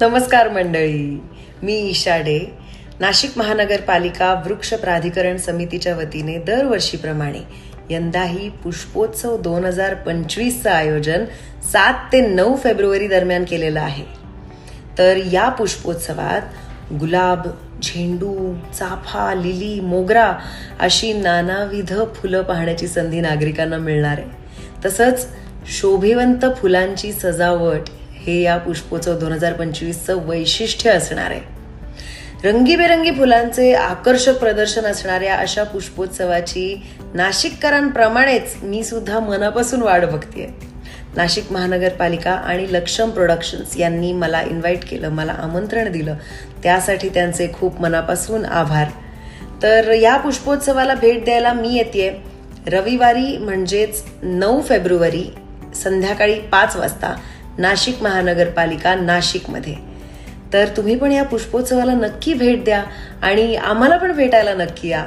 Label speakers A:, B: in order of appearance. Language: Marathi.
A: नमस्कार मंडळी, मी ईशा डे. नाशिक महानगरपालिका वृक्ष प्राधिकरण समितीच्या वतीने दरवर्षीप्रमाणे यंदाही पुष्पोत्सव 2025चं आयोजन 7 ते 9 फेब्रुवारी दरम्यान केलेलं आहे. तर या पुष्पोत्सवात गुलाब, झेंडू, चाफा, लिली, मोगरा अशी नानाविध फुलं पाहण्याची संधी नागरिकांना मिळणार आहे. तसंच शोभिवंत फुलांची सजावट हे या पुष्पोत्सव 2025चं वैशिष्ट्य असणार आहे. रंगीबेरंगी फुलांचे आकर्षक प्रदर्शन असणाऱ्या अशा पुष्पोत्सवाची नाशिककरांप्रमाणेच मी सुद्धा मनापासून वाट बघतेय. नाशिक महानगरपालिका आणि लक्षम प्रोडक्शन्स यांनी मला इन्व्हाइट केलं, मला आमंत्रण दिलं, त्यासाठी त्यांचे खूप मनापासून आभार. तर या पुष्पोत्सवाला भेट द्यायला मी येतेय रविवारी म्हणजेच 9 फेब्रुवारी संध्याकाळी 5 वाजता नाशिक महानगरपालिका नाशिकमध्ये. तर तुम्ही पण या पुष्पोत्सवाला नक्की भेट द्या आणि आम्हाला पण भेटायला नक्की या.